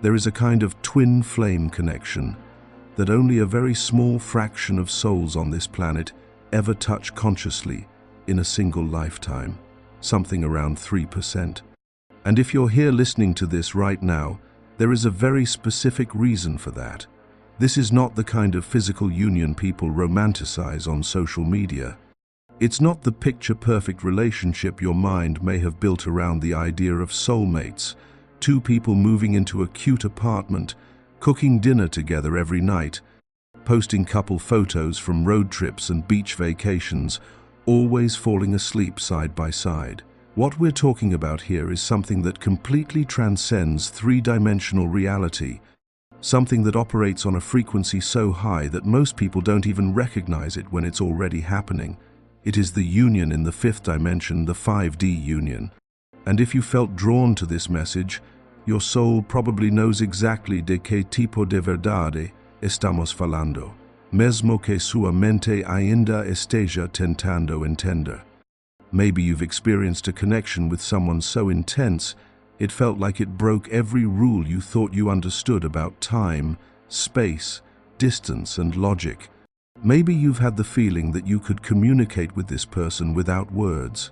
There is a kind of twin flame connection that only a very small fraction of souls on this planet ever touch consciously in a single lifetime, something around 3%. And if you're here listening to this right now, there is a very specific reason for that. This is not the kind of physical union people romanticize on social media. It's not the picture-perfect relationship your mind may have built around the idea of soulmates, two people moving into a cute apartment, cooking dinner together every night, posting couple photos from road trips and beach vacations, always falling asleep side by side. What we're talking about here is something that completely transcends three-dimensional reality, something that operates on a frequency so high that most people don't even recognize it when it's already happening. It is the union in the fifth dimension, the 5D union. And if you felt drawn to this message, your soul probably knows exactly de que tipo de verdade estamos falando, mesmo que sua mente ainda esteja tentando entender. Maybe you've experienced a connection with someone so intense, it felt like it broke every rule you thought you understood about time, space, distance, and logic. Maybe you've had the feeling that you could communicate with this person without words,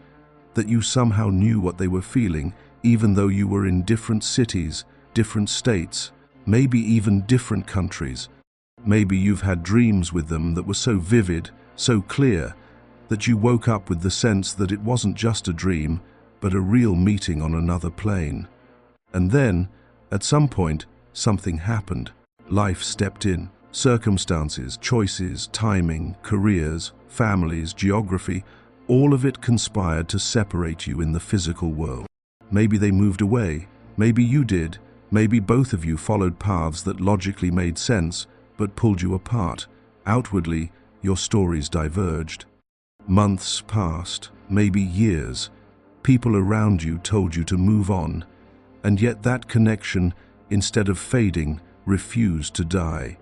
that you somehow knew what they were feeling, even though you were in different cities, different states, maybe even different countries. Maybe you've had dreams with them that were so vivid, so clear, that you woke up with the sense that it wasn't just a dream, but a real meeting on another plane. And then, at some point, something happened. Life stepped in. Circumstances, choices, timing, careers, families, geography, all of it conspired to separate you in the physical world. Maybe they moved away, maybe you did, maybe both of you followed paths that logically made sense, but pulled you apart. Outwardly, your stories diverged. Months passed, maybe years. People around you told you to move on, and yet that connection, instead of fading, refused to die.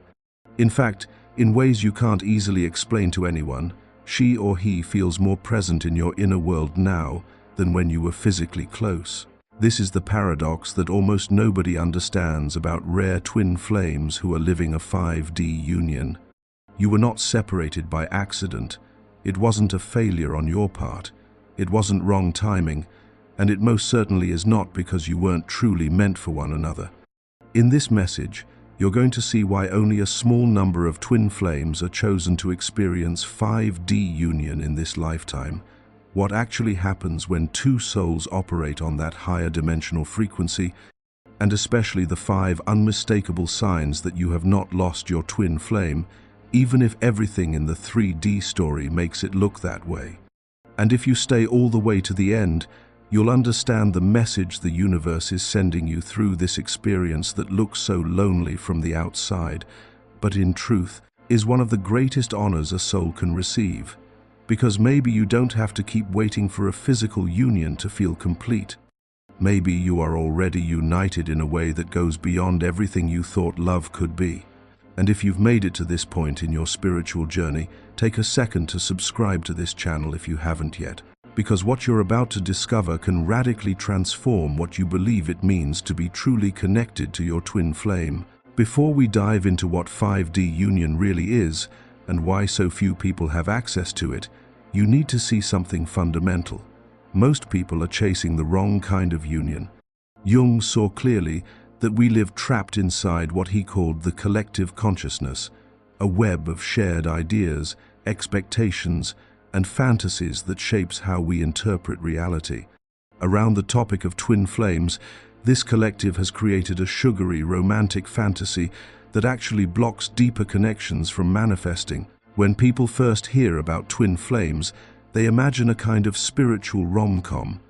In fact, in ways you can't easily explain to anyone, she or he feels more present in your inner world now than when you were physically close. This is the paradox that almost nobody understands about rare twin flames who are living a 5D union. You were not separated by accident. It wasn't a failure on your part. It wasn't wrong timing, and it most certainly is not because you weren't truly meant for one another. In this message, you're going to see why only a small number of twin flames are chosen to experience 5D union in this lifetime, what actually happens when two souls operate on that higher dimensional frequency, and especially the 5 unmistakable signs that you have not lost your twin flame, even if everything in the 3D story makes it look that way. And if you stay all the way to the end, you'll understand the message the universe is sending you through this experience that looks so lonely from the outside, but in truth is one of the greatest honors a soul can receive. Because maybe you don't have to keep waiting for a physical union to feel complete. Maybe you are already united in a way that goes beyond everything you thought love could be. And if you've made it to this point in your spiritual journey, take a second to subscribe to this channel if you haven't yet. Because what you're about to discover can radically transform what you believe it means to be truly connected to your twin flame. Before we dive into what 5D union really is, and why so few people have access to it, you need to see something fundamental. Most people are chasing the wrong kind of union. Jung saw clearly that we live trapped inside what he called the collective consciousness, a web of shared ideas, expectations, and fantasies that shapes how we interpret reality. Around the topic of twin flames, this collective has created a sugary, romantic fantasy that actually blocks deeper connections from manifesting. When people first hear about twin flames, they imagine a kind of spiritual rom-com.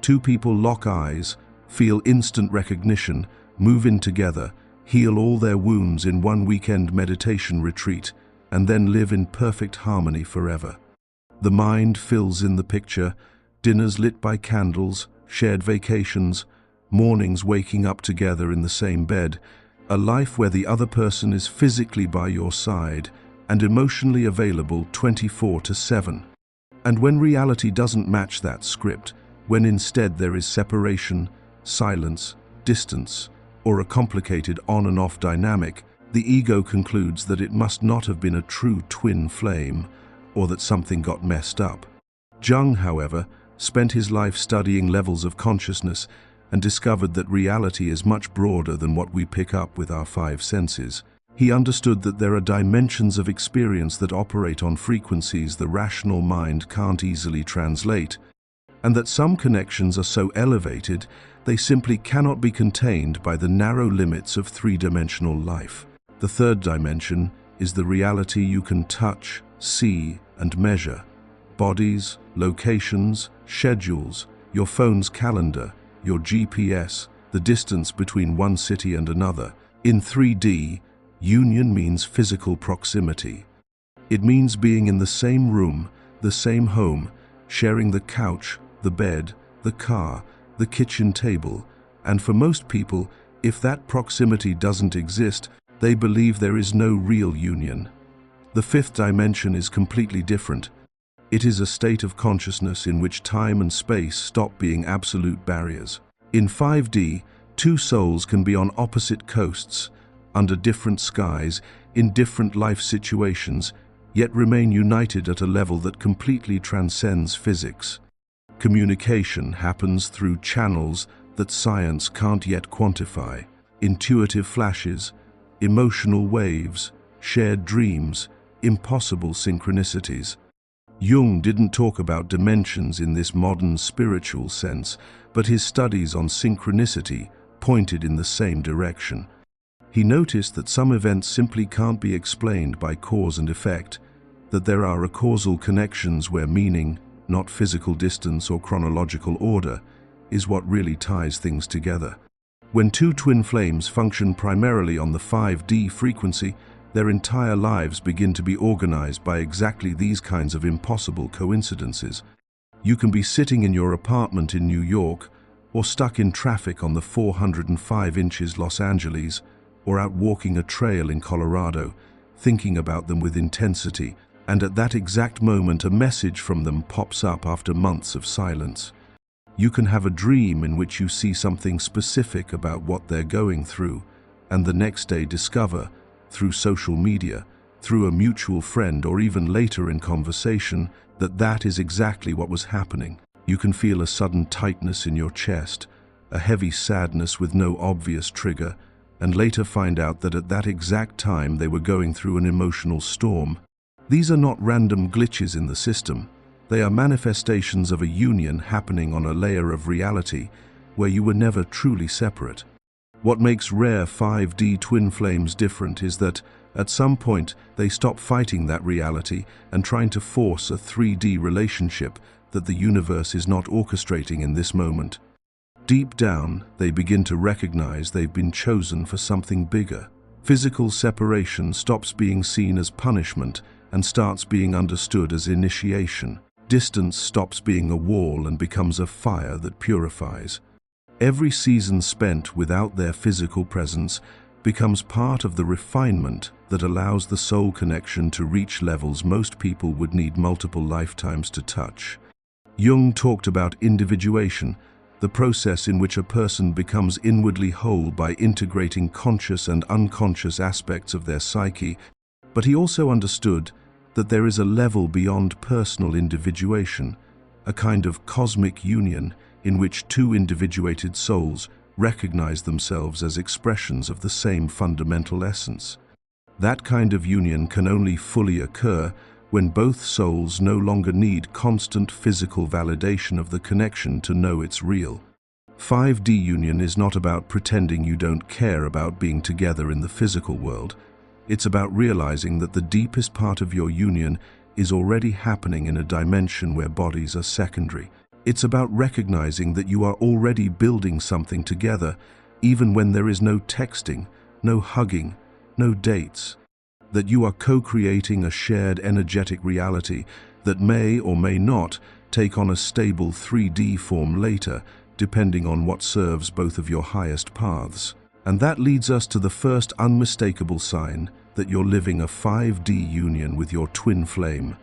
Two people lock eyes, feel instant recognition, move in together, heal all their wounds in one weekend meditation retreat, and then live in perfect harmony forever. The mind fills in the picture, dinners lit by candles, shared vacations, mornings waking up together in the same bed, a life where the other person is physically by your side and emotionally available 24/7. And when reality doesn't match that script, when instead there is separation, silence, distance, or a complicated on and off dynamic, the ego concludes that it must not have been a true twin flame, or that something got messed up. Jung, however, spent his life studying levels of consciousness and discovered that reality is much broader than what we pick up with our five senses. He understood that there are dimensions of experience that operate on frequencies the rational mind can't easily translate, and that some connections are so elevated they simply cannot be contained by the narrow limits of three-dimensional life. The third dimension is the reality you can touch, see, and measure. Bodies, locations, schedules, your phone's calendar, your GPS, the distance between one city and another. In 3D, union means physical proximity. It means being in the same room, the same home, sharing the couch, the bed, the car, the kitchen table, and for most people, if that proximity doesn't exist, they believe there is no real union. The fifth dimension is completely different. It is a state of consciousness in which time and space stop being absolute barriers. In 5D, two souls can be on opposite coasts, under different skies, in different life situations, yet remain united at a level that completely transcends physics. Communication happens through channels that science can't yet quantify. Intuitive flashes, emotional waves, shared dreams, impossible synchronicities. Jung didn't talk about dimensions in this modern spiritual sense, but his studies on synchronicity pointed in the same direction. He noticed that some events simply can't be explained by cause and effect, that there are causal connections where meaning, not physical distance or chronological order, is what really ties things together. When two twin flames function primarily on the 5D frequency, their entire lives begin to be organized by exactly these kinds of impossible coincidences. You can be sitting in your apartment in New York, or stuck in traffic on the 405 inches Los Angeles, or out walking a trail in Colorado, thinking about them with intensity, and at that exact moment a message from them pops up after months of silence. You can have a dream in which you see something specific about what they're going through, and the next day discover, through social media, through a mutual friend, or even later in conversation, that that is exactly what was happening. You can feel a sudden tightness in your chest, a heavy sadness with no obvious trigger, and later find out that at that exact time they were going through an emotional storm. These are not random glitches in the system. They are manifestations of a union happening on a layer of reality where you were never truly separate. What makes rare 5D twin flames different is that, at some point, they stop fighting that reality and trying to force a 3D relationship that the universe is not orchestrating in this moment. Deep down, they begin to recognize they've been chosen for something bigger. Physical separation stops being seen as punishment and starts being understood as initiation. Distance stops being a wall and becomes a fire that purifies. Every season spent without their physical presence becomes part of the refinement that allows the soul connection to reach levels most people would need multiple lifetimes to touch. Jung talked about individuation, the process in which a person becomes inwardly whole by integrating conscious and unconscious aspects of their psyche, but he also understood that there is a level beyond personal individuation, a kind of cosmic union in which two individuated souls recognize themselves as expressions of the same fundamental essence. That kind of union can only fully occur when both souls no longer need constant physical validation of the connection to know it's real. 5D union is not about pretending you don't care about being together in the physical world. It's about realizing that the deepest part of your union is already happening in a dimension where bodies are secondary. It's about recognizing that you are already building something together, even when there is no texting, no hugging, no dates. That you are co-creating a shared energetic reality that may or may not take on a stable 3D form later, depending on what serves both of your highest paths. And that leads us to the first unmistakable sign that you're living a 5D union with your twin flame.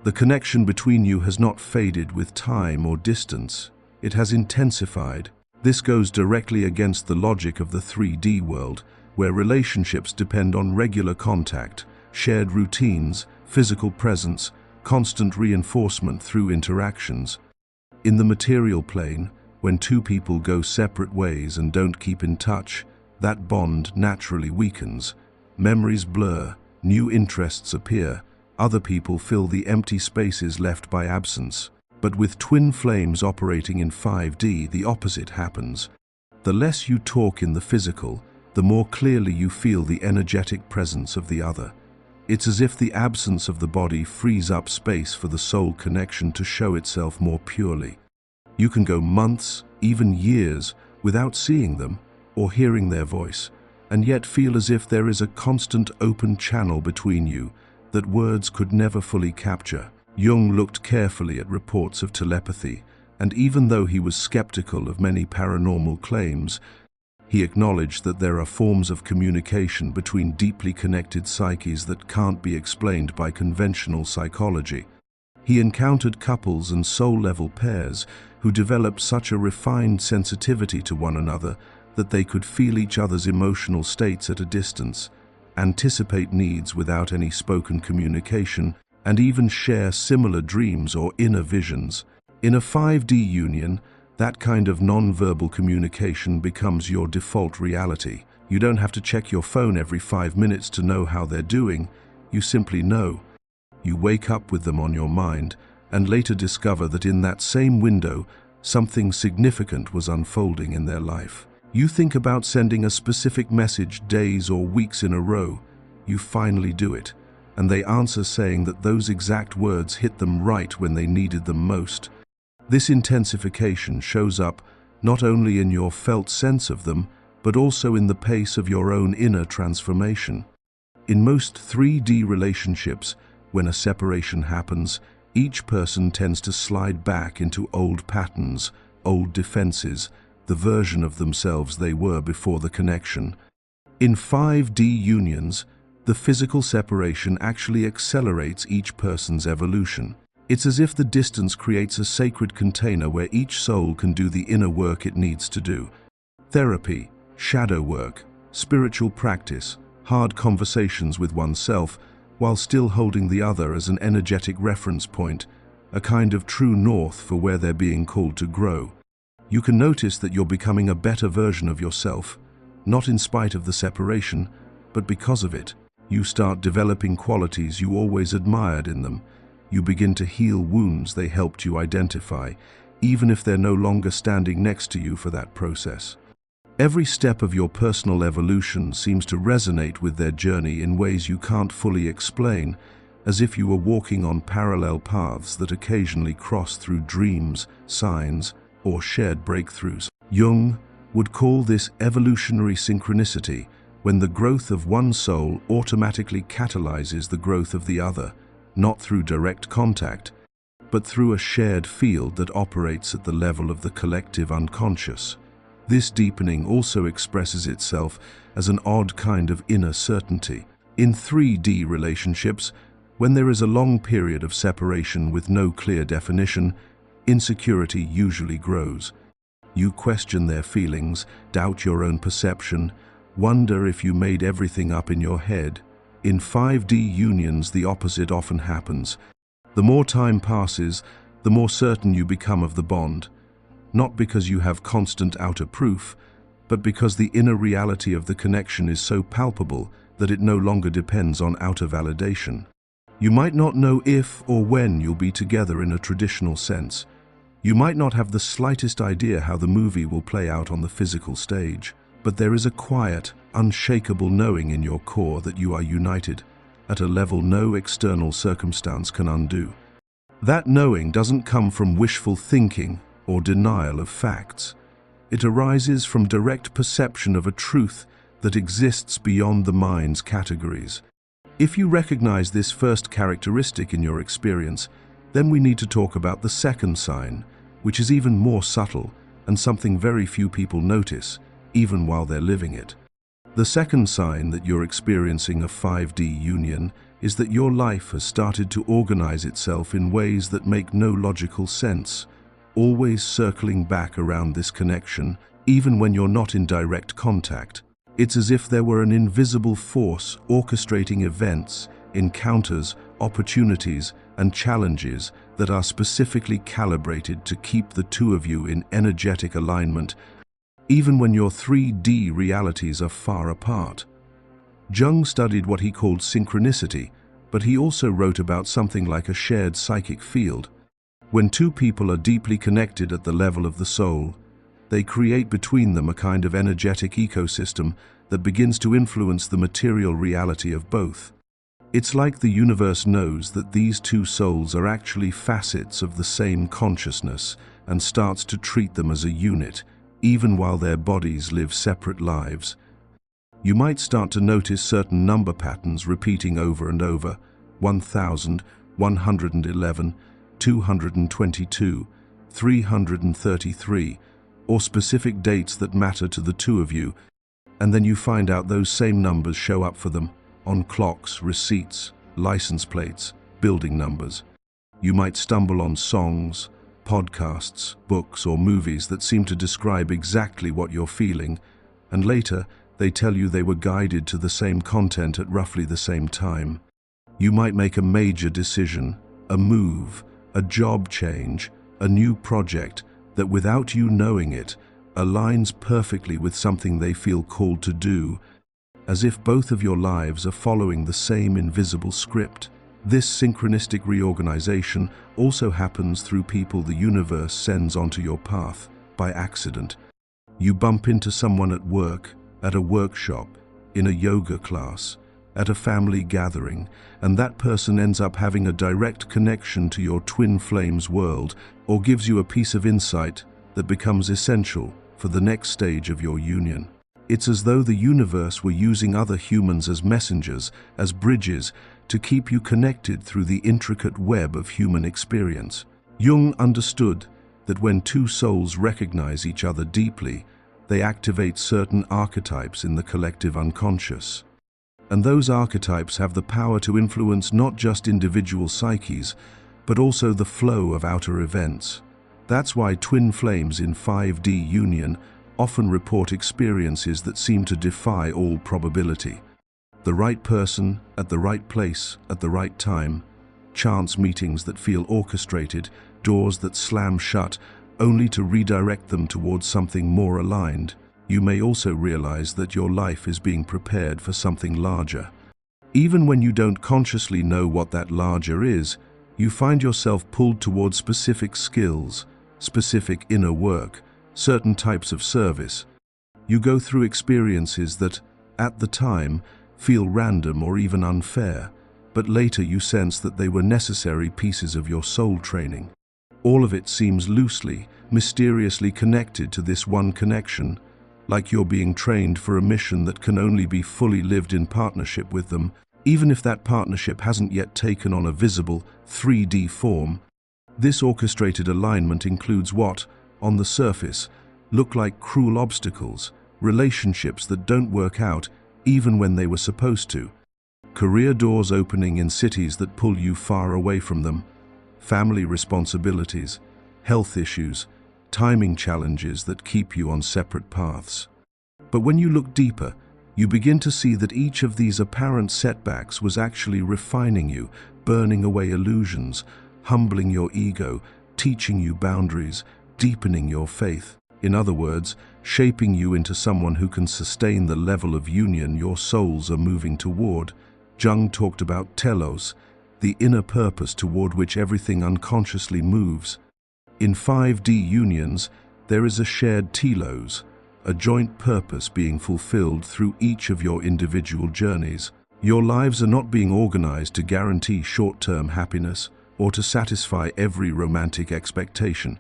The connection between you has not faded with time or distance. It has intensified. This goes directly against the logic of the 3D world, where relationships depend on regular contact, shared routines, physical presence, constant reinforcement through interactions. In the material plane, when two people go separate ways and don't keep in touch, that bond naturally weakens. Memories blur, new interests appear, other people fill the empty spaces left by absence. But with twin flames operating in 5D, the opposite happens. The less you talk in the physical, the more clearly you feel the energetic presence of the other. It's as if the absence of the body frees up space for the soul connection to show itself more purely. You can go months, even years, without seeing them or hearing their voice, and yet feel as if there is a constant open channel between you that words could never fully capture. Jung looked carefully at reports of telepathy, and even though he was skeptical of many paranormal claims, he acknowledged that there are forms of communication between deeply connected psyches that can't be explained by conventional psychology. He encountered couples and soul-level pairs who developed such a refined sensitivity to one another that they could feel each other's emotional states at a distance, anticipate needs without any spoken communication, and even share similar dreams or inner visions. In a 5D union, that kind of non-verbal communication becomes your default reality. You don't have to check your phone every 5 minutes to know how they're doing. You simply know. You wake up with them on your mind, and later discover that in that same window, something significant was unfolding in their life. You think about sending a specific message days or weeks in a row. You finally do it, and they answer saying that those exact words hit them right when they needed them most. This intensification shows up not only in your felt sense of them, but also in the pace of your own inner transformation. In most 3D relationships, when a separation happens, each person tends to slide back into old patterns, old defenses, the version of themselves they were before the connection. In 5D unions, the physical separation actually accelerates each person's evolution. It's as if the distance creates a sacred container where each soul can do the inner work it needs to do. Therapy, shadow work, spiritual practice, hard conversations with oneself, while still holding the other as an energetic reference point, a kind of true north for where they're being called to grow. You can notice that you're becoming a better version of yourself, not in spite of the separation, but because of it. You start developing qualities you always admired in them. You begin to heal wounds they helped you identify, even if they're no longer standing next to you for that process. Every step of your personal evolution seems to resonate with their journey in ways you can't fully explain, as if you were walking on parallel paths that occasionally cross through dreams, signs, or shared breakthroughs. Jung would call this evolutionary synchronicity, when the growth of one soul automatically catalyzes the growth of the other, not through direct contact, but through a shared field that operates at the level of the collective unconscious. This deepening also expresses itself as an odd kind of inner certainty. In 3D relationships, when there is a long period of separation with no clear definition, insecurity usually grows. You question their feelings, doubt your own perception, wonder if you made everything up in your head. In 5D unions, the opposite often happens. The more time passes, the more certain you become of the bond, not because you have constant outer proof, but because the inner reality of the connection is so palpable that it no longer depends on outer validation. You might not know if or when you'll be together in a traditional sense. You might not have the slightest idea how the movie will play out on the physical stage, but there is a quiet, unshakable knowing in your core that you are united, at a level no external circumstance can undo. That knowing doesn't come from wishful thinking or denial of facts. It arises from direct perception of a truth that exists beyond the mind's categories. If you recognize this first characteristic in your experience, then we need to talk about the second sign, which is even more subtle and something very few people notice, even while they're living it. The second sign that you're experiencing a 5D union is that your life has started to organize itself in ways that make no logical sense. always circling back around this connection, even when you're not in direct contact. It's as if there were an invisible force orchestrating events, encounters, opportunities, and challenges that are specifically calibrated to keep the two of you in energetic alignment, even when your 3D realities are far apart. Jung studied what he called synchronicity, but he also wrote about something like a shared psychic field. When two people are deeply connected at the level of the soul, they create between them a kind of energetic ecosystem that begins to influence the material reality of both. It's like the universe knows that these two souls are actually facets of the same consciousness and starts to treat them as a unit, even while their bodies live separate lives. You might start to notice certain number patterns repeating over and over: 1000, 111, 222, 333, or specific dates that matter to the two of you, and then you find out those same numbers show up for them on clocks, receipts, license plates, building numbers. You might stumble on songs, podcasts, books, or movies that seem to describe exactly what you're feeling, and later they tell you they were guided to the same content at roughly the same time. You might make a major decision, a move, a job change, a new project that, without you knowing it, aligns perfectly with something they feel called to do, as if both of your lives are following the same invisible script. This synchronistic reorganization also happens through people the universe sends onto your path by accident. You bump into someone at work, at a workshop, in a yoga class, at a family gathering, and that person ends up having a direct connection to your twin flames world, or gives you a piece of insight that becomes essential for the next stage of your union. It's as though the universe were using other humans as messengers, as bridges, to keep you connected through the intricate web of human experience. Jung understood that when two souls recognize each other deeply, they activate certain archetypes in the collective unconscious. And those archetypes have the power to influence not just individual psyches, but also the flow of outer events. That's why twin flames in 5D union often report experiences that seem to defy all probability. The right person, at the right place, at the right time, chance meetings that feel orchestrated, doors that slam shut, only to redirect them towards something more aligned. You may also realize that your life is being prepared for something larger. Even when you don't consciously know what that larger is, you find yourself pulled towards specific skills, specific inner work, certain types of service. You go through experiences that, at the time, feel random or even unfair, but later you sense that they were necessary pieces of your soul training. All of it seems loosely, mysteriously connected to this one connection, like you're being trained for a mission that can only be fully lived in partnership with them, even if that partnership hasn't yet taken on a visible 3D form. This orchestrated alignment includes what, on the surface, look like cruel obstacles, relationships that don't work out even when they were supposed to, career doors opening in cities that pull you far away from them, family responsibilities, health issues, timing challenges that keep you on separate paths. But when you look deeper, you begin to see that each of these apparent setbacks was actually refining you, burning away illusions, humbling your ego, teaching you boundaries, deepening your faith. In other words, shaping you into someone who can sustain the level of union your souls are moving toward. Jung talked about telos, the inner purpose toward which everything unconsciously moves. In 5D unions, there is a shared telos, a joint purpose being fulfilled through each of your individual journeys. Your lives are not being organized to guarantee short-term happiness or to satisfy every romantic expectation.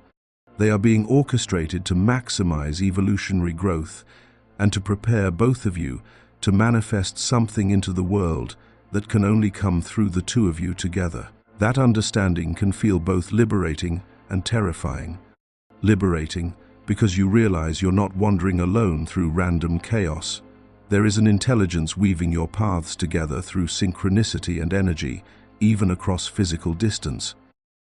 They are being orchestrated to maximize evolutionary growth and to prepare both of you to manifest something into the world that can only come through the two of you together. That understanding can feel both liberating and terrifying. Liberating because you realize you're not wandering alone through random chaos. There is an intelligence weaving your paths together through synchronicity and energy, even across physical distance.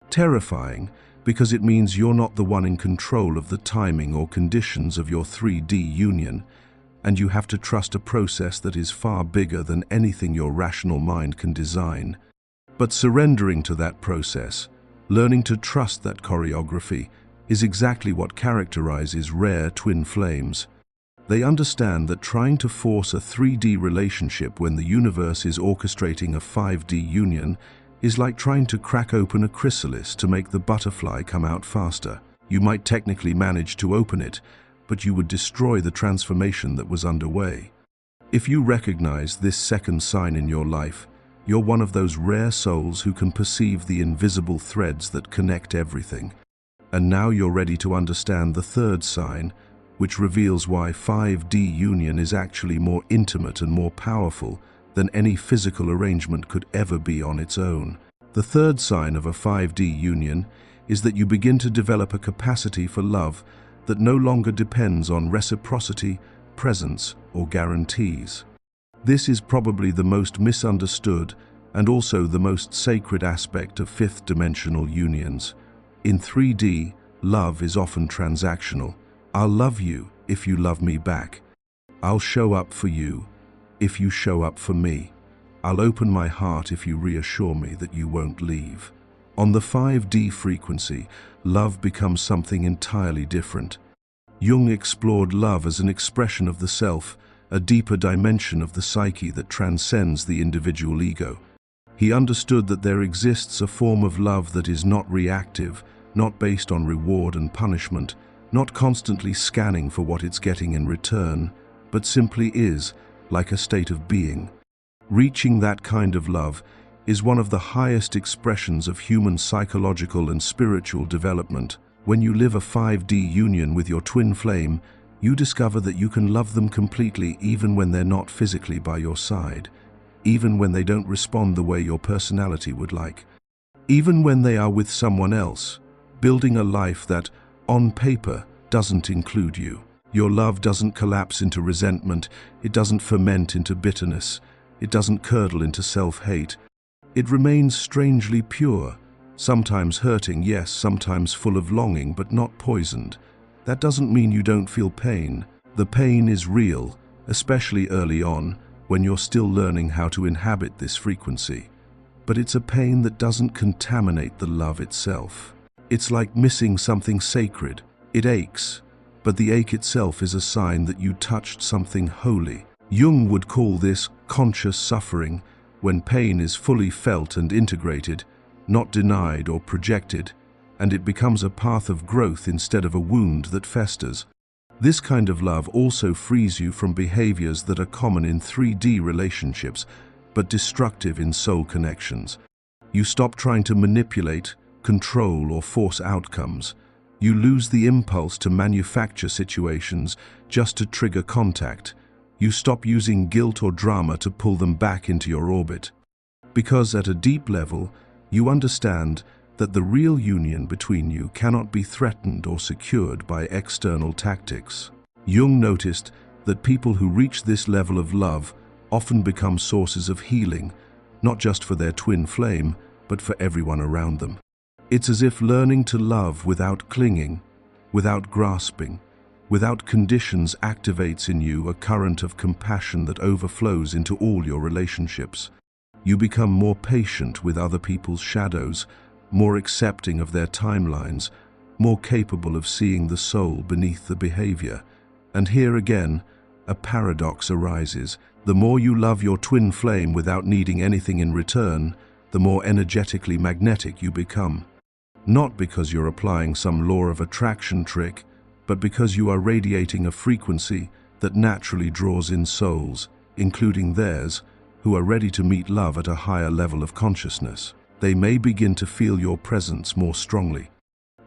Terrifying because it means you're not the one in control of the timing or conditions of your 3D union, and you have to trust a process that is far bigger than anything your rational mind can design. But surrendering to that process, learning to trust that choreography, is exactly what characterizes rare twin flames. They understand that trying to force a 3D relationship when the universe is orchestrating a 5D union is like trying to crack open a chrysalis to make the butterfly come out faster. You might technically manage to open it, but you would destroy the transformation that was underway. If you recognize this second sign in your life, you're one of those rare souls who can perceive the invisible threads that connect everything. And now you're ready to understand the third sign, which reveals why 5D union is actually more intimate and more powerful than any physical arrangement could ever be on its own. The third sign of a 5D union is that you begin to develop a capacity for love that no longer depends on reciprocity, presence, or guarantees. This is probably the most misunderstood and also the most sacred aspect of fifth-dimensional unions. In 3D, love is often transactional. I'll love you if you love me back. I'll show up for you if you show up for me. I'll open my heart if you reassure me that you won't leave. On the 5D frequency, love becomes something entirely different. Jung explored love as an expression of the self, a deeper dimension of the psyche that transcends the individual ego. He understood that there exists a form of love that is not reactive, not based on reward and punishment, not constantly scanning for what it's getting in return, but simply is, like a state of being. Reaching that kind of love is one of the highest expressions of human psychological and spiritual development. When you live a 5D union with your twin flame, you discover that you can love them completely even when they're not physically by your side, even when they don't respond the way your personality would like, even when they are with someone else, building a life that, on paper, doesn't include you. Your love doesn't collapse into resentment, it doesn't ferment into bitterness, it doesn't curdle into self-hate. It remains strangely pure, sometimes hurting, yes, sometimes full of longing, but not poisoned. That doesn't mean you don't feel pain. The pain is real, especially early on, when you're still learning how to inhabit this frequency. But it's a pain that doesn't contaminate the love itself. It's like missing something sacred. It aches, but the ache itself is a sign that you touched something holy. Jung would call this conscious suffering, when pain is fully felt and integrated, not denied or projected, and it becomes a path of growth instead of a wound that festers. This kind of love also frees you from behaviors that are common in 3D relationships, but destructive in soul connections. You stop trying to manipulate, control, or force outcomes. You lose the impulse to manufacture situations just to trigger contact. You stop using guilt or drama to pull them back into your orbit. Because at a deep level, you understand that the real union between you cannot be threatened or secured by external tactics. Jung noticed that people who reach this level of love often become sources of healing, not just for their twin flame, but for everyone around them. It's as if learning to love without clinging, without grasping, without conditions activates in you a current of compassion that overflows into all your relationships. You become more patient with other people's shadows, more accepting of their timelines, more capable of seeing the soul beneath the behavior. And here again, a paradox arises. The more you love your twin flame without needing anything in return, the more energetically magnetic you become. Not because you're applying some law of attraction trick, but because you are radiating a frequency that naturally draws in souls, including theirs, who are ready to meet love at a higher level of consciousness. They may begin to feel your presence more strongly.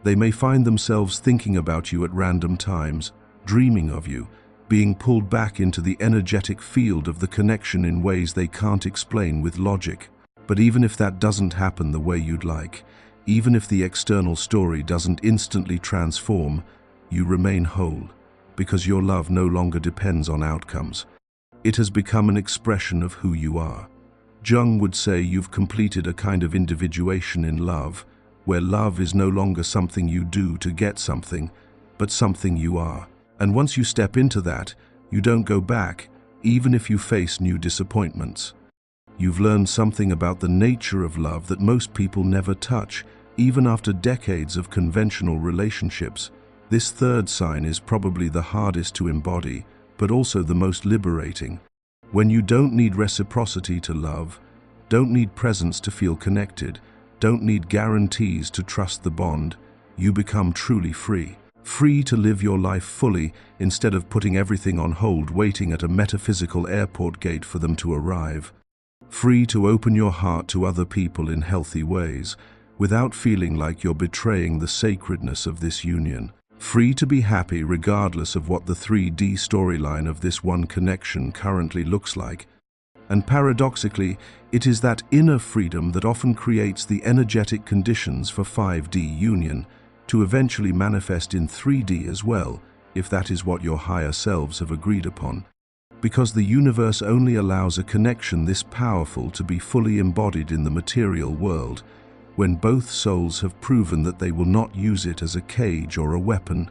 They may find themselves thinking about you at random times, dreaming of you, being pulled back into the energetic field of the connection in ways they can't explain with logic. But even if that doesn't happen the way you'd like, even if the external story doesn't instantly transform, you remain whole, because your love no longer depends on outcomes. It has become an expression of who you are. Jung would say you've completed a kind of individuation in love, where love is no longer something you do to get something, but something you are. And once you step into that, you don't go back, even if you face new disappointments. You've learned something about the nature of love that most people never touch, even after decades of conventional relationships. This third sign is probably the hardest to embody, but also the most liberating. When you don't need reciprocity to love, don't need presence to feel connected, don't need guarantees to trust the bond, you become truly free. Free to live your life fully instead of putting everything on hold waiting at a metaphysical airport gate for them to arrive. Free to open your heart to other people in healthy ways, without feeling like you're betraying the sacredness of this union. Free to be happy regardless of what the 3D storyline of this one connection currently looks like. And paradoxically, it is that inner freedom that often creates the energetic conditions for 5D union, to eventually manifest in 3D as well, if that is what your higher selves have agreed upon. Because the universe only allows a connection this powerful to be fully embodied in the material world, when both souls have proven that they will not use it as a cage or a weapon.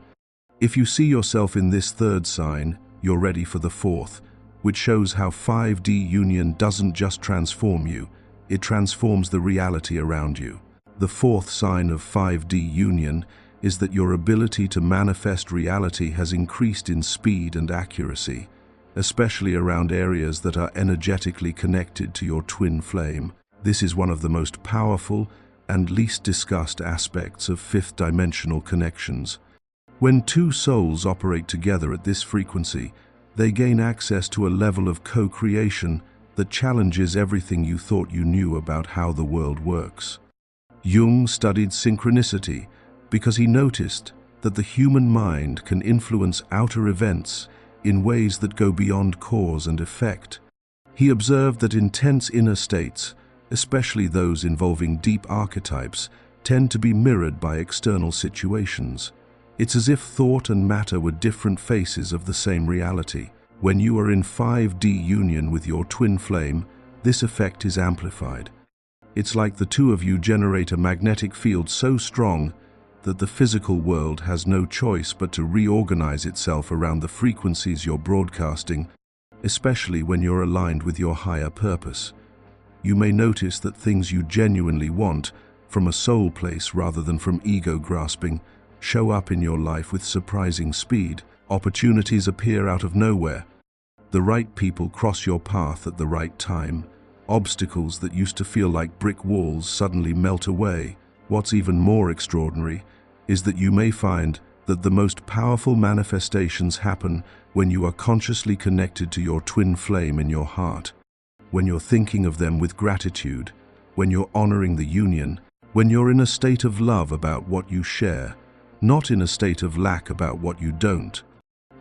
If you see yourself in this third sign, you're ready for the fourth, which shows how 5D union doesn't just transform you, it transforms the reality around you. The fourth sign of 5D union is that your ability to manifest reality has increased in speed and accuracy, especially around areas that are energetically connected to your twin flame. This is one of the most powerful and least discussed aspects of fifth-dimensional connections. When two souls operate together at this frequency, they gain access to a level of co-creation that challenges everything you thought you knew about how the world works. Jung studied synchronicity because he noticed that the human mind can influence outer events in ways that go beyond cause and effect. He observed that intense inner states, especially those involving deep archetypes, tend to be mirrored by external situations. It's as if thought and matter were different faces of the same reality. When you are in 5D union with your twin flame, this effect is amplified. It's like the two of you generate a magnetic field so strong that the physical world has no choice but to reorganize itself around the frequencies you're broadcasting, especially when you're aligned with your higher purpose. You may notice that things you genuinely want, from a soul place rather than from ego grasping, show up in your life with surprising speed. Opportunities appear out of nowhere. The right people cross your path at the right time. Obstacles that used to feel like brick walls suddenly melt away. What's even more extraordinary is that you may find that the most powerful manifestations happen when you are consciously connected to your twin flame in your heart, when you're thinking of them with gratitude, when you're honoring the union, when you're in a state of love about what you share, not in a state of lack about what you don't.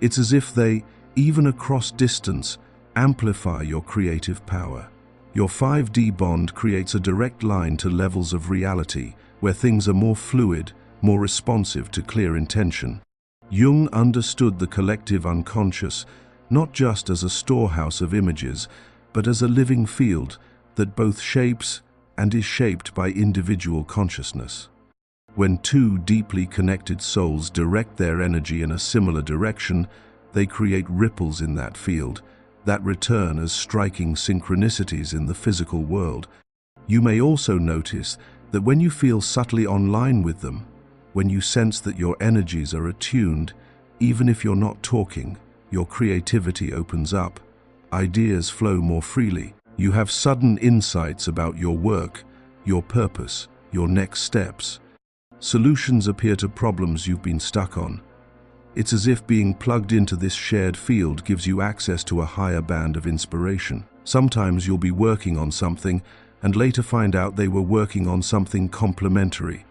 It's as if they, even across distance, amplify your creative power. Your 5D bond creates a direct line to levels of reality where things are more fluid, more responsive to clear intention. Jung understood the collective unconscious not just as a storehouse of images, but as a living field that both shapes and is shaped by individual consciousness. When two deeply connected souls direct their energy in a similar direction, they create ripples in that field that return as striking synchronicities in the physical world. You may also notice that when you feel subtly online with them, when you sense that your energies are attuned, even if you're not talking, your creativity opens up. Ideas flow more freely. You have sudden insights about your work, your purpose, your next steps. Solutions appear to problems you've been stuck on. It's as if being plugged into this shared field gives you access to a higher band of inspiration. Sometimes you'll be working on something and later find out they were working on something complementary.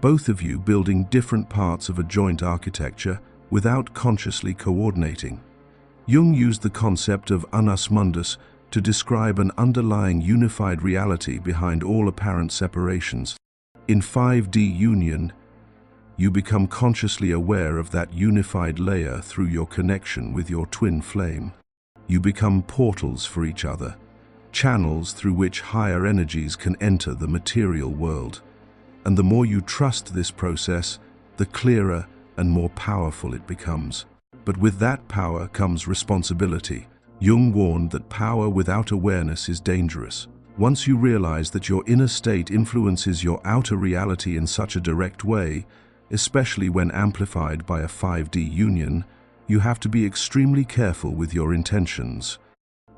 Both of you building different parts of a joint architecture without consciously coordinating. Jung used the concept of unus mundus to describe an underlying unified reality behind all apparent separations. In 5D union, you become consciously aware of that unified layer through your connection with your twin flame. You become portals for each other, channels through which higher energies can enter the material world. And the more you trust this process, the clearer and more powerful it becomes. But with that power comes responsibility. Jung warned that power without awareness is dangerous. Once you realize that your inner state influences your outer reality in such a direct way, especially when amplified by a 5D union, you have to be extremely careful with your intentions.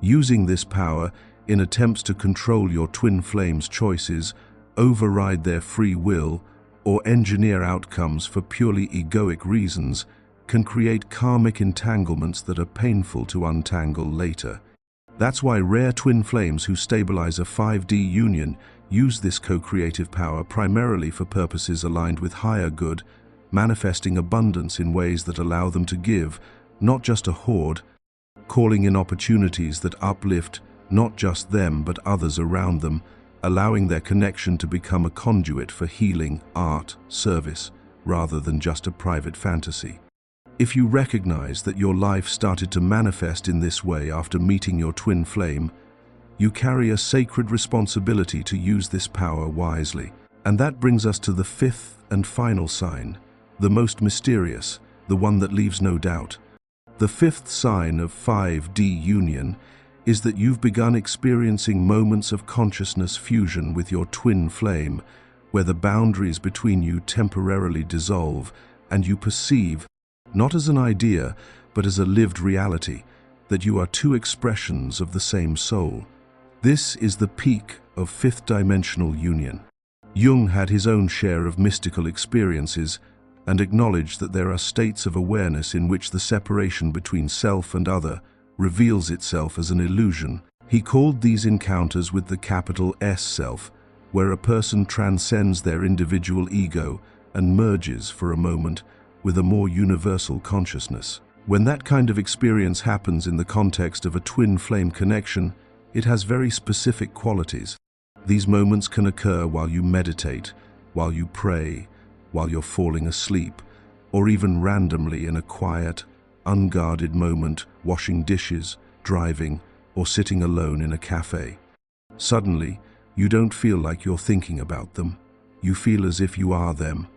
Using this power in attempts to control your twin flames' choices, override their free will, or engineer outcomes for purely egoic reasons can create karmic entanglements that are painful to untangle later. That's why rare twin flames who stabilize a 5D union use this co-creative power primarily for purposes aligned with higher good, manifesting abundance in ways that allow them to give, not just a hoard, calling in opportunities that uplift not just them but others around them, allowing their connection to become a conduit for healing, art, service, rather than just a private fantasy. If you recognize that your life started to manifest in this way after meeting your twin flame, you carry a sacred responsibility to use this power wisely. And that brings us to the fifth and final sign, the most mysterious, the one that leaves no doubt. The fifth sign of 5D union is that you've begun experiencing moments of consciousness fusion with your twin flame, where the boundaries between you temporarily dissolve and you perceive, not as an idea, but as a lived reality, that you are two expressions of the same soul. This is the peak of fifth-dimensional union. Jung had his own share of mystical experiences and acknowledged that there are states of awareness in which the separation between self and other reveals itself as an illusion. He called these encounters with the capital S self, where a person transcends their individual ego and merges for a moment with a more universal consciousness. When that kind of experience happens in the context of a twin flame connection, it has very specific qualities. These moments can occur while you meditate, while you pray, while you're falling asleep, or even randomly in a quiet, unguarded moment, washing dishes, driving, or sitting alone in a cafe. Suddenly, you don't feel like you're thinking about them. You feel as if you are them.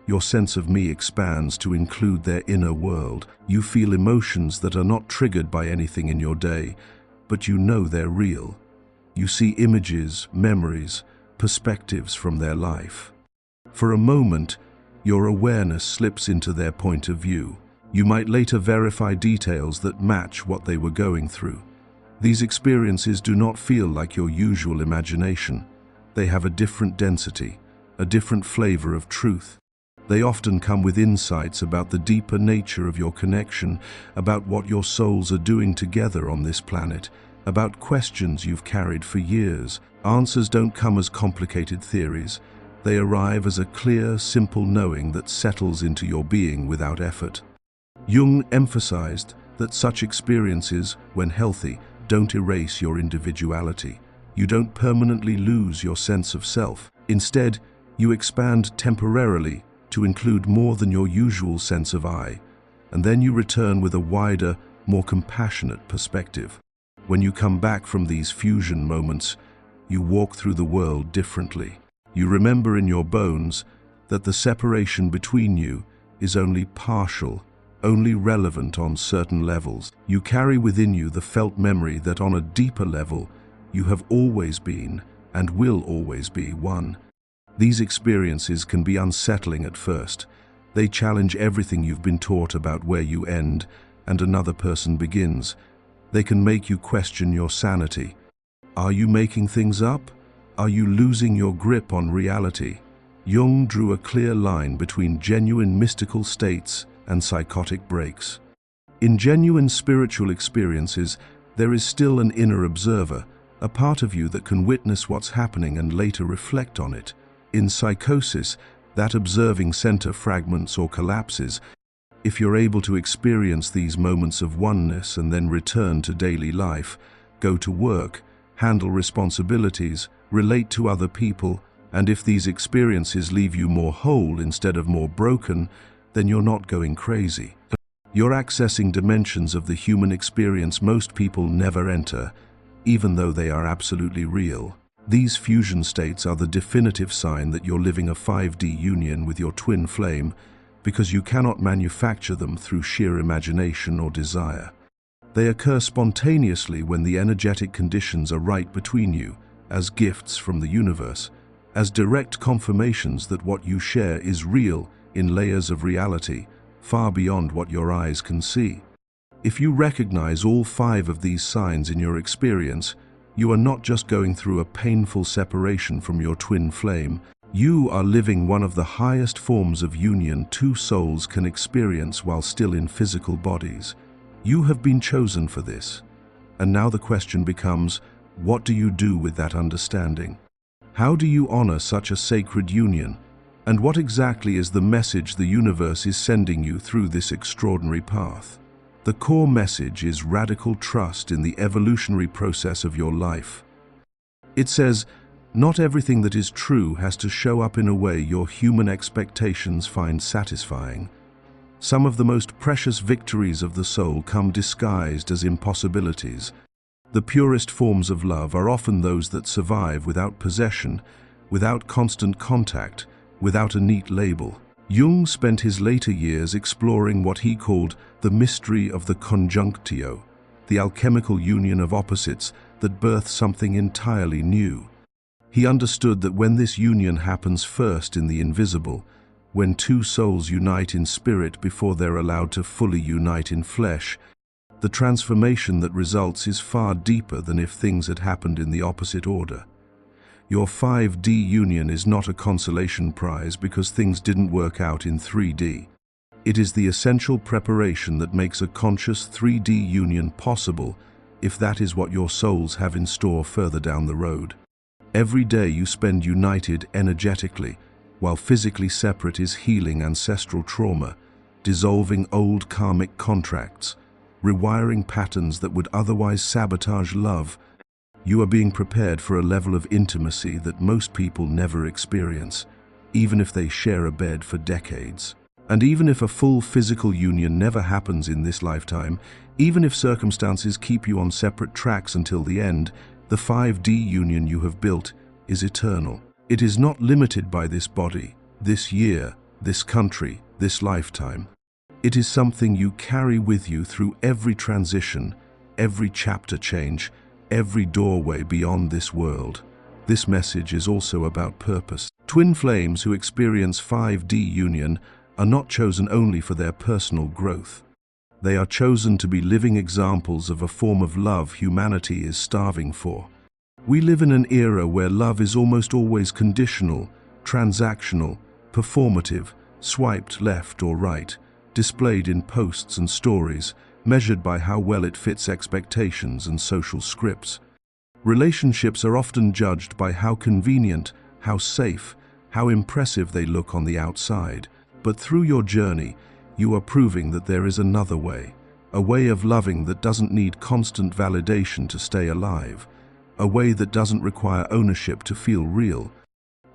Your sense of me expands to include their inner world. You feel emotions that are not triggered by anything in your day, but you know they're real. You see images, memories, perspectives from their life. For a moment, your awareness slips into their point of view. You might later verify details that match what they were going through. These experiences do not feel like your usual imagination. They have a different density, a different flavor of truth. They often come with insights about the deeper nature of your connection, about what your souls are doing together on this planet, about questions you've carried for years. Answers don't come as complicated theories. They arrive as a clear, simple knowing that settles into your being without effort. Jung emphasized that such experiences, when healthy, don't erase your individuality. You don't permanently lose your sense of self. Instead, you expand temporarily to include more than your usual sense of I, and then you return with a wider, more compassionate perspective. When you come back from these fusion moments, you walk through the world differently. You remember in your bones that the separation between you is only partial, only relevant on certain levels. You carry within you the felt memory that on a deeper level, you have always been and will always be one. These experiences can be unsettling at first. They challenge everything you've been taught about where you end and another person begins. They can make you question your sanity. Are you making things up? Are you losing your grip on reality? Jung drew a clear line between genuine mystical states and psychotic breaks. In genuine spiritual experiences, there is still an inner observer, a part of you that can witness what's happening and later reflect on it. In psychosis, that observing center fragments or collapses. If you're able to experience these moments of oneness and then return to daily life, go to work, handle responsibilities, relate to other people, and if these experiences leave you more whole instead of more broken, then you're not going crazy. You're accessing dimensions of the human experience most people never enter, even though they are absolutely real. These fusion states are the definitive sign that you're living a 5D union with your twin flame, because you cannot manufacture them through sheer imagination or desire. They occur spontaneously when the energetic conditions are right between you, as gifts from the universe, as direct confirmations that what you share is real in layers of reality, far beyond what your eyes can see. If you recognize all 5 of these signs in your experience, you are not just going through a painful separation from your twin flame, you are living one of the highest forms of union 2 souls can experience while still in physical bodies. You have been chosen for this. And now the question becomes, what do you do with that understanding? How do you honor such a sacred union? And what exactly is the message the universe is sending you through this extraordinary path? The core message is radical trust in the evolutionary process of your life. It says, not everything that is true has to show up in a way your human expectations find satisfying. Some of the most precious victories of the soul come disguised as impossibilities. The purest forms of love are often those that survive without possession, without constant contact, without a neat label. Jung spent his later years exploring what he called the mystery of the conjunctio, the alchemical union of opposites that birth something entirely new. He understood that when this union happens first in the invisible, when 2 souls unite in spirit before they're allowed to fully unite in flesh, the transformation that results is far deeper than if things had happened in the opposite order. Your 5D union is not a consolation prize because things didn't work out in 3D. It is the essential preparation that makes a conscious 3D union possible, if that is what your souls have in store further down the road. Every day you spend united energetically, while physically separate is healing ancestral trauma, dissolving old karmic contracts, rewiring patterns that would otherwise sabotage love. You are being prepared for a level of intimacy that most people never experience, even if they share a bed for decades. And even if a full physical union never happens in this lifetime, even if circumstances keep you on separate tracks until the end, the 5D union you have built is eternal. It is not limited by this body, this year, this country, this lifetime. It is something you carry with you through every transition, every chapter change, every doorway beyond this world. This message is also about purpose. Twin flames who experience 5D union are not chosen only for their personal growth. They are chosen to be living examples of a form of love humanity is starving for. We live in an era where love is almost always conditional, transactional, performative, swiped left or right, displayed in posts and stories, measured by how well it fits expectations and social scripts. Relationships are often judged by how convenient, how safe, how impressive they look on the outside. But through your journey, you are proving that there is another way, a way of loving that doesn't need constant validation to stay alive, a way that doesn't require ownership to feel real,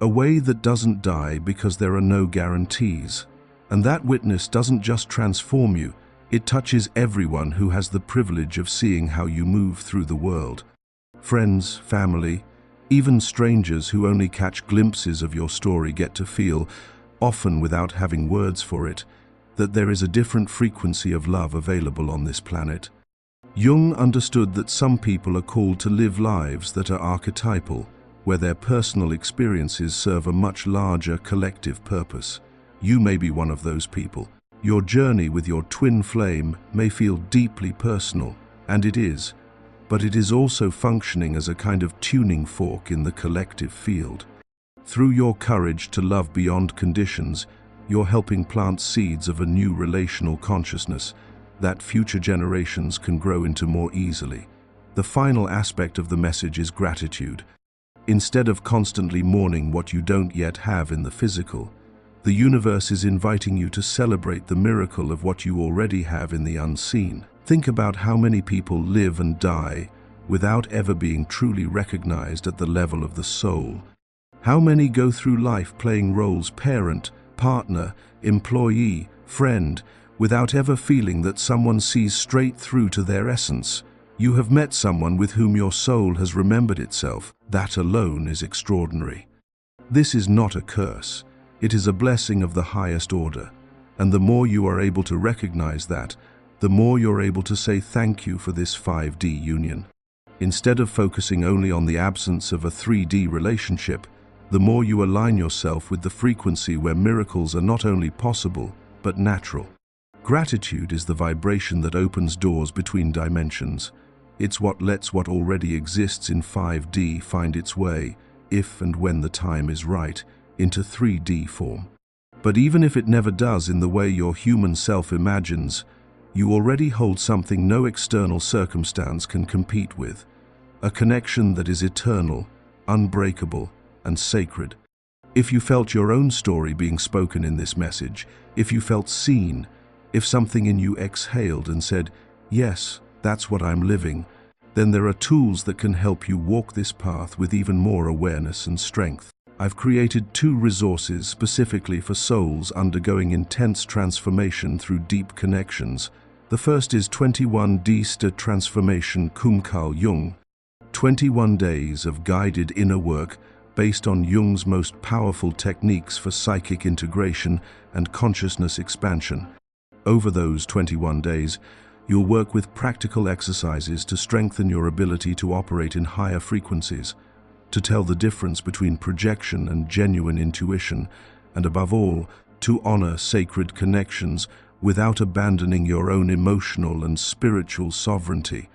a way that doesn't die because there are no guarantees. And that witness doesn't just transform you, it touches everyone who has the privilege of seeing how you move through the world. Friends, family, even strangers who only catch glimpses of your story get to feel, often without having words for it, that there is a different frequency of love available on this planet. Jung understood that some people are called to live lives that are archetypal, where their personal experiences serve a much larger collective purpose. You may be one of those people. Your journey with your twin flame may feel deeply personal, and it is, but it is also functioning as a kind of tuning fork in the collective field. Through your courage to love beyond conditions, you're helping plant seeds of a new relational consciousness that future generations can grow into more easily. The final aspect of the message is gratitude. Instead of constantly mourning what you don't yet have in the physical, the universe is inviting you to celebrate the miracle of what you already have in the unseen. Think about how many people live and die without ever being truly recognized at the level of the soul. How many go through life playing roles parent, partner, employee, friend, without ever feeling that someone sees straight through to their essence, You have met someone with whom your soul has remembered itself. That alone is extraordinary. This is not a curse. It is a blessing of the highest order. And the more you are able to recognize that, the more you're able to say thank you for this 5D union. Instead of focusing only on the absence of a 3D relationship, the more you align yourself with the frequency where miracles are not only possible, but natural. Gratitude is the vibration that opens doors between dimensions. It's what lets what already exists in 5D find its way, if and when the time is right, into 3D form. But even if it never does in the way your human self imagines, you already hold something no external circumstance can compete with. A connection that is eternal, unbreakable, and sacred. If you felt your own story being spoken in this message, if you felt seen, if something in you exhaled and said, "Yes, that's what I'm living," then there are tools that can help you walk this path with even more awareness and strength. I've created 2 resources specifically for souls undergoing intense transformation through deep connections. The first is 21 Days der Transformation cum Carl Jung, 21 days of guided inner work based on Jung's most powerful techniques for psychic integration and consciousness expansion. Over those 21 days, you'll work with practical exercises to strengthen your ability to operate in higher frequencies, to tell the difference between projection and genuine intuition, and above all, to honor sacred connections without abandoning your own emotional and spiritual sovereignty.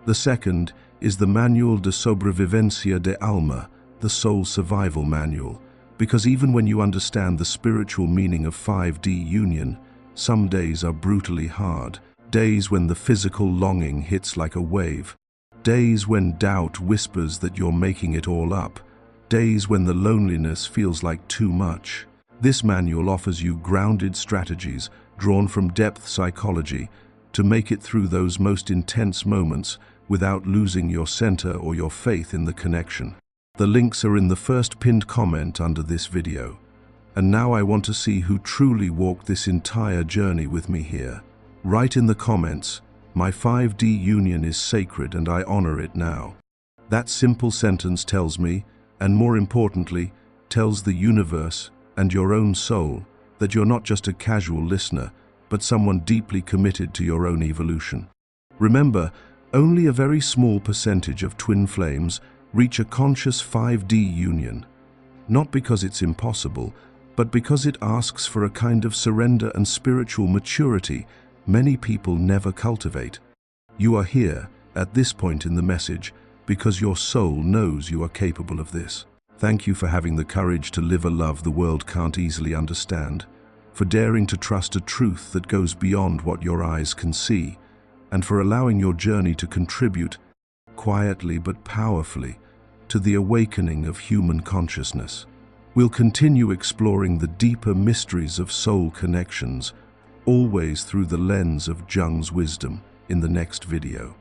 The second is the Manual de Sobrevivencia de Alma, the Soul Survival Manual, because even when you understand the spiritual meaning of 5D union, some days are brutally hard, days when the physical longing hits like a wave, days when doubt whispers that you're making it all up, days when the loneliness feels like too much. This manual offers you grounded strategies drawn from depth psychology to make it through those most intense moments without losing your center or your faith in the connection. The links are in the first pinned comment under this video. And now I want to see who truly walked this entire journey with me here. Write in the comments, "My 5D union is sacred and I honor it now." That simple sentence tells me, and more importantly, tells the universe and your own soul, that you're not just a casual listener, but someone deeply committed to your own evolution. Remember, only a very small percentage of twin flames reach a conscious 5D union. Not because it's impossible, but because it asks for a kind of surrender and spiritual maturity many people never cultivate. You are here, at this point in the message, because your soul knows you are capable of this. Thank you for having the courage to live a love the world can't easily understand, for daring to trust a truth that goes beyond what your eyes can see, and for allowing your journey to contribute, quietly but powerfully, to the awakening of human consciousness. We'll continue exploring the deeper mysteries of soul connections, always through the lens of Jung's wisdom, in the next video.